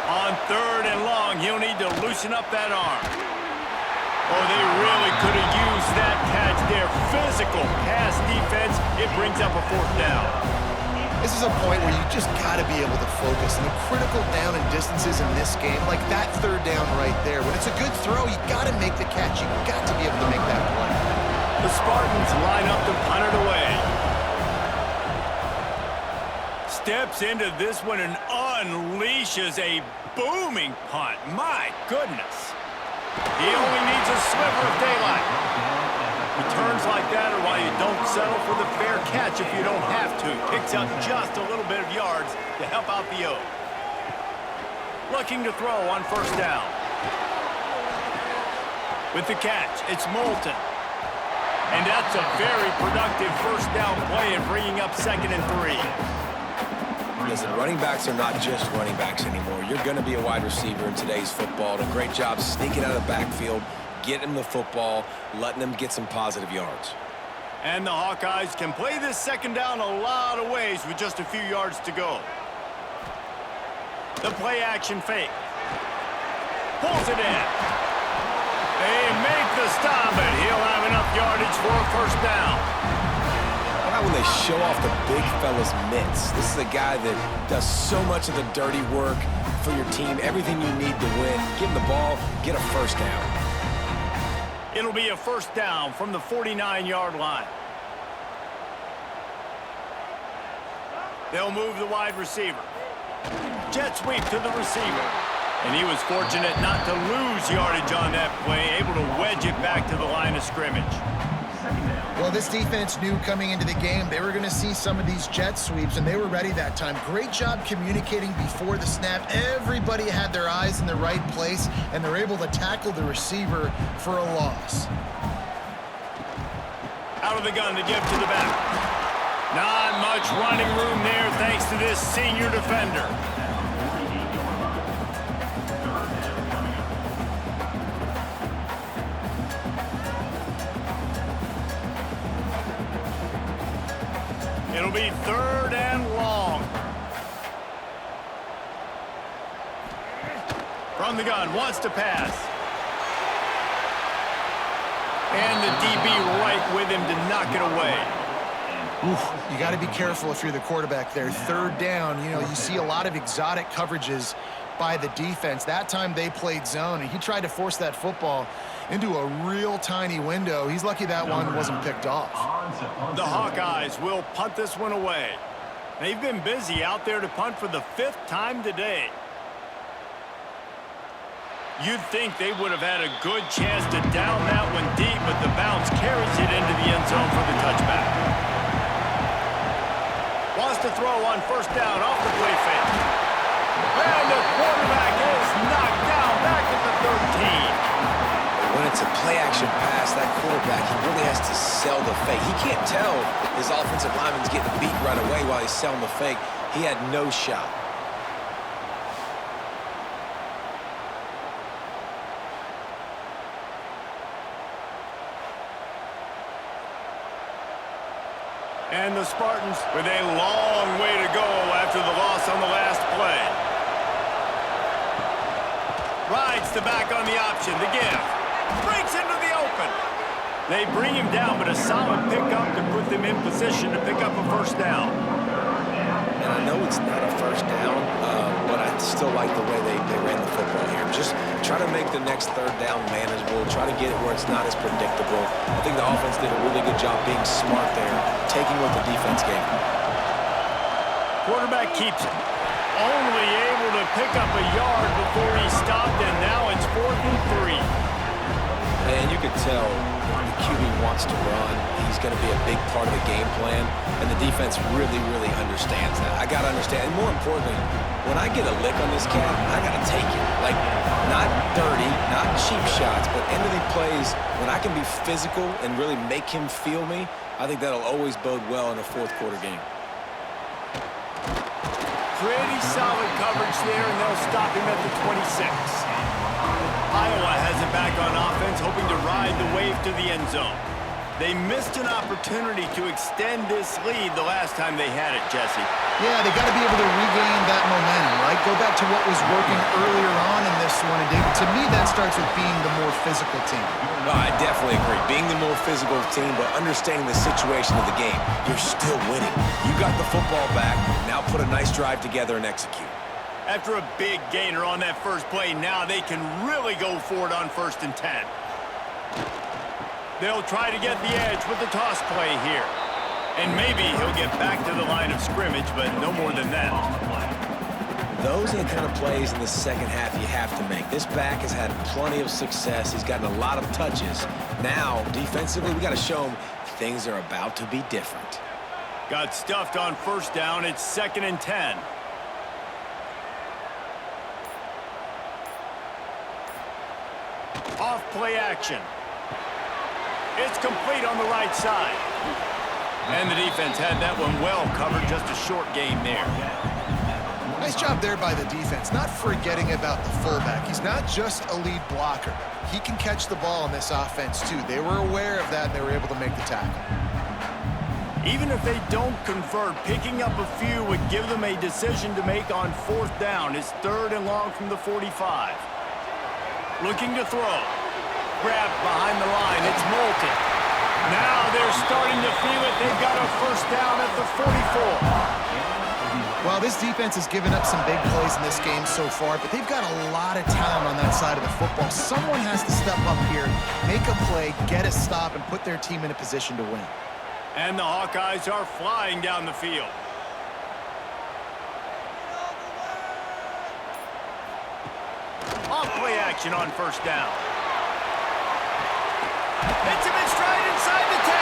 On 3rd and long, he'll need to loosen up that arm. Oh, they really could have used that catch there. Physical pass defense. It brings up a 4th down. This is a point where you just got to be able to focus. And the critical down and distances in this game, like that 3rd down right there, when it's a good throw, you got to make the catch. You got to be able to make that play. The Spartans line up to punt it away. Steps into this one and unleashes a booming punt. My goodness. He only needs a sliver of daylight. Returns like that are why you don't settle for the fair catch if you don't have to. Picks up just a little bit of yards to help out the O. Looking to throw on 1st down. With the catch, it's Moulton. And that's a very productive 1st down play and bringing up 2nd and 3. Listen, running backs are not just running backs anymore. You're going to be a wide receiver in today's football. And a great job sneaking out of the backfield, getting them the football, letting them get some positive yards. And the Hawkeyes can play this 2nd down a lot of ways with just a few yards to go. The play action fake. Pulls it in. They make the stop, and he'll have enough yardage for a 1st down. When they show off the big fella's mitts. This is a guy that does so much of the dirty work for your team, everything you need to win. Give him the ball, get a 1st down. It'll be a 1st down from the 49-yard line. They'll move the wide receiver. Jet sweep to the receiver. And he was fortunate not to lose yardage on that play, able to wedge it back to the line of scrimmage. Well, this defense knew coming into the game they were going to see some of these jet sweeps, and they were ready that time. Great job communicating before the snap. Everybody had their eyes in the right place, and they're able to tackle the receiver for a loss. Out of the gun to give to the back. Not much running room there thanks to this senior defender. It'll be 3rd and long. From the gun, wants to pass. And the DB right with him to knock it away. Oof, you got to be careful if you're the quarterback there. 3rd down, you know, you see a lot of exotic coverages by the defense. That time they played zone, and he tried to force that football into a real tiny window. He's lucky that one wasn't picked off. The Hawkeyes will punt this one away. They've been busy out there to punt for the 5th time today. You'd think they would have had a good chance to down that one deep, but the bounce carries it into the end zone for the touchback. Wants to throw on 1st down off the play fake. And the quarterback is knocked down back at the 13. When it's a play-action pass, that quarterback, he really has to sell the fake. He can't tell his offensive lineman's getting beat right away while he's selling the fake. He had no shot. And the Spartans with a long way to go after the loss on the last play. Rides the back on the option, the give. Breaks into the open. They bring him down, but a solid pickup to put them in position to pick up a 1st down. And I know it's not a 1st down, but I still like the way they ran the football here. Just try to make make the next third down manageable, try to get it where it's not as predictable. I think the offense did a really good job being smart there, taking what the defense gave them. Quarterback keeps it. Only able to pick up a yard before he stopped, and now it's 4th and 3. And you could tell the QB wants to run. He's going to be a big part of the game plan, and the defense really, really understands that. I got to understand, and more importantly, when I get a lick on this cat, I got to take it. Like, not dirty, not cheap shots, but end of the plays, when I can be physical and really make him feel me, I think that'll always bode well in a fourth quarter game. Pretty solid coverage there, and they'll stop him at the 26. Iowa has it back on offense, hoping to ride the wave to the end zone. They missed an opportunity to extend this lead the last time they had it, Jesse. Yeah, they got to be able to regain that momentum, right? Go back to what was working earlier on in this one. And David, to me, that starts with being the more physical team. No, I definitely agree. Being the more physical team, but understanding the situation of the game. You're still winning. You got the football back. Now put a nice drive together and execute. After a big gainer on that first play, now they can really go for it on 1st and 10. They'll try to get the edge with the toss play here. And maybe he'll get back to the line of scrimmage, but no more than that. Those are the kind of plays in the second half you have to make. This back has had plenty of success. He's gotten a lot of touches. Now, defensively, we got to show him things are about to be different. Got stuffed on 1st down. It's 2nd and 10. Off play action. It's complete on the right side. And the defense had that one well covered, just a short game there. Nice job there by the defense, not forgetting about the fullback. He's not just a lead blocker. He can catch the ball in this offense, too. They were aware of that, and they were able to make the tackle. Even if they don't convert, picking up a few would give them a decision to make on 4th down. It's 3rd and long from the 45. Looking to throw. Grabbed behind the line. It's Moulton. Now they're starting to feel it. They've got a 1st down at the 44. Well, this defense has given up some big plays in this game so far, but they've got a lot of talent on that side of the football. Someone has to step up here, make a play, get a stop, and put their team in a position to win. And the Hawkeyes are flying down the field. Off play action on 1st down. Hits him in stride inside the 10.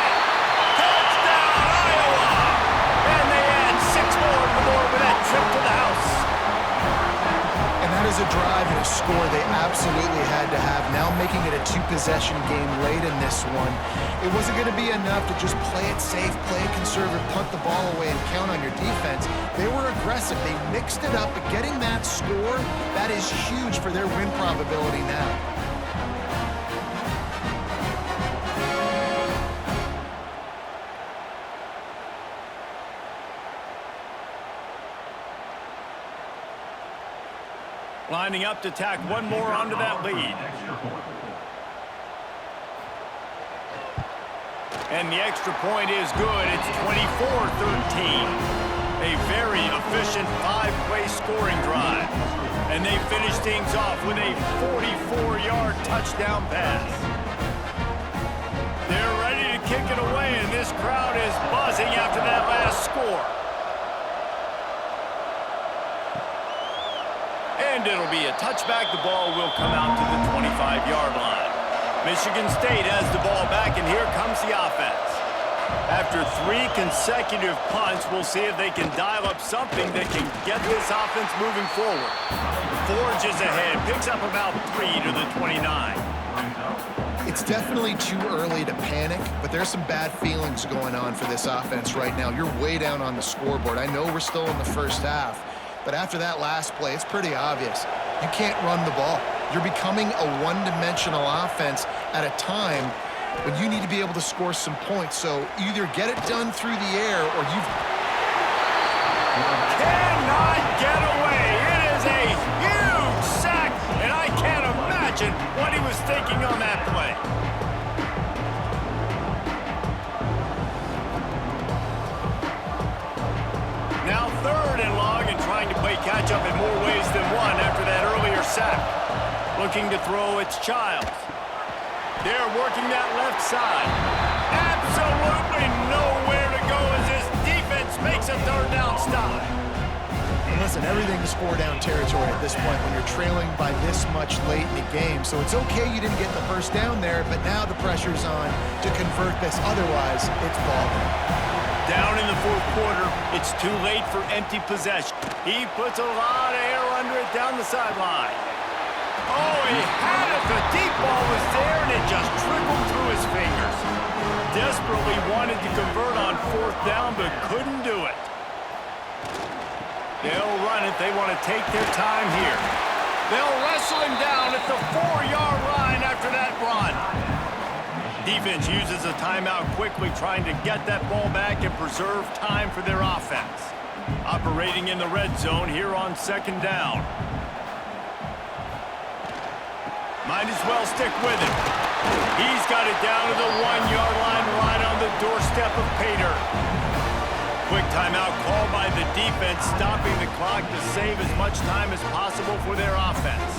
Touchdown, Iowa! And they add 6 more on the board with that trip to the house. And that is a drive and a score they absolutely had to have. Now making it a 2-possession game late in this one. It wasn't going to be enough to just play it safe, play it conservative, punt the ball away, and count on your defense. They were aggressive. They mixed it up, but getting that score, that is huge for their win probability now. Lining up to tack one more onto that lead. And the extra point is good. It's 24-13. A very efficient 5-play scoring drive. And they finish things off with a 44-yard touchdown pass. They're ready to kick it away, and this crowd is buzzing after that last score. And it'll be a touchback. The ball will come out to the 25-yard line. Michigan State has the ball back, and here comes the offense. After 3 consecutive punts, we'll see if they can dial up something that can get this offense moving forward. Forges ahead, picks up about 3 to the 29. It's definitely too early to panic, but there's some bad feelings going on for this offense right now. You're way down on the scoreboard. I know we're still in the first half, but after that last play, it's pretty obvious. You can't run the ball. You're becoming a one-dimensional offense at a time when you need to be able to score some points. So either get it done through the air or you cannot get away. It is a huge sack, and I can't imagine what he was thinking on that play. Now 3rd and long, and trying to play catch-up in more ways than one after that earlier sack. Looking to throw, it's Childs. They're working that left side. Absolutely nowhere to go as this defense makes a third down stop. And listen, everything is four-down territory at this point when you're trailing by this much late in the game. So it's okay you didn't get the first down there, but now the pressure's on to convert this. Otherwise, it's ball game. Down in the fourth quarter, it's too late for empty possession. He puts a lot of air under it down the sideline. Oh, he had it. The deep ball was there, and it just trickled through his fingers. Desperately wanted to convert on fourth down, but couldn't do it. They'll run it. They want to take their time here. They'll wrestle him down at the 4-yard line after that run. Defense uses a timeout quickly, trying to get that ball back and preserve time for their offense. Operating in the red zone here on second down. Might as well stick with him. He's got it down to the 1-yard line right on the doorstep of Pater. Quick timeout called by the defense, stopping the clock to save as much time as possible for their offense.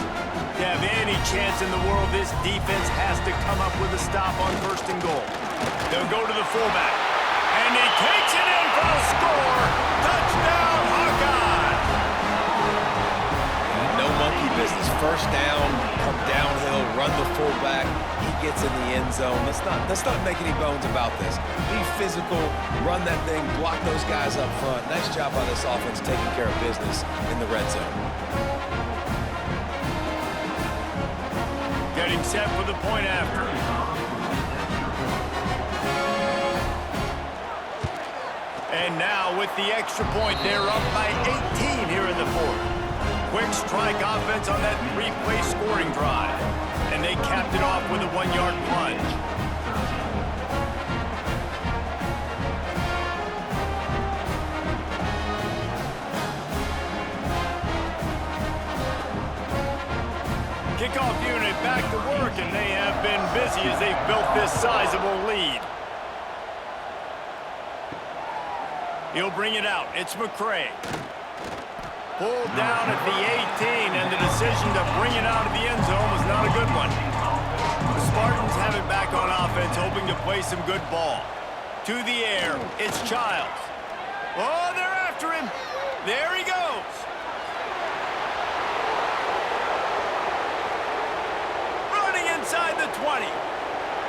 To have any chance in the world, this defense has to come up with a stop on first and goal. They'll go to the fullback, and he takes it in for a score. Touchdown, Hawkeye! No monkey business. First down, come downhill, run the fullback. He gets in the end zone. Let's not make any bones about this. Be physical, run that thing, block those guys up front. Nice job by this offense taking care of business in the red zone. Getting set for the point after. And now with the extra point, they're up by 18 here in the fourth. Quick strike offense on that 3-play scoring drive. And they capped it off with a 1-yard plunge. Kickoff unit back to work, and they have been busy as they've built this sizable lead. He'll bring it out. It's McCray. Pulled down at the 18, and the decision to bring it out of the end zone was not a good one. The Spartans have it back on offense, hoping to play some good ball. To the air, it's Childs. Oh, they're after him. There he goes. Running inside the 20.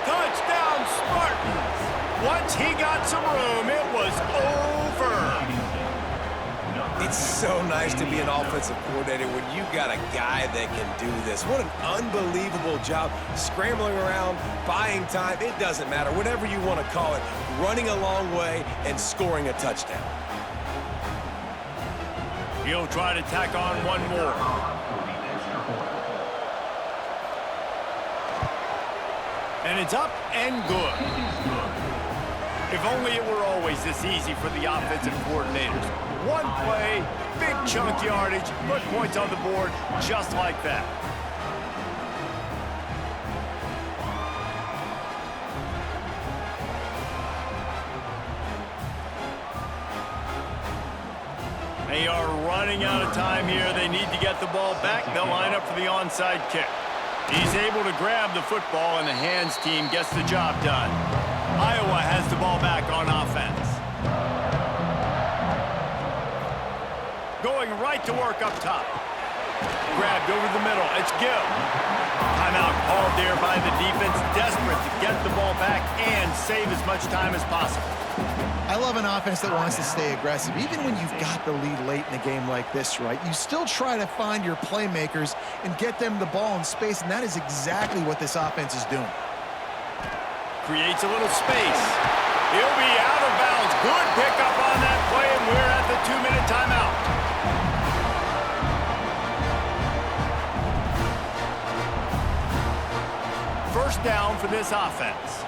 Touchdown, Spartans. Once he got some room, it was over. It's so nice to be an offensive coordinator when you got a guy that can do this. What an unbelievable job. Scrambling around, buying time, it doesn't matter. Whatever you want to call it, running a long way and scoring a touchdown. He'll try to tack on one more. And it's up and good. If only it were always this easy for the offensive coordinators. One play, big chunk yardage, put points on the board just like that. They are running out of time here. They need to get the ball back. They'll line up for the onside kick. He's able to grab the football, and the hands team gets the job done. Iowa has the ball back on offense. Going right to work up top. Grabbed over the middle. It's Gill. Timeout called there by the defense, desperate to get the ball back and save as much time as possible. I love an offense that wants to stay aggressive. Even when you've got the lead late in a game like this, right, you still try to find your playmakers and get them the ball in space, and that is exactly what this offense is doing. Creates a little space. He'll be out of bounds. Good pickup on that play, and we're at the 2-minute timeout. First down for this offense.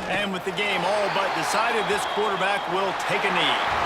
And with the game all but decided, this quarterback will take a knee.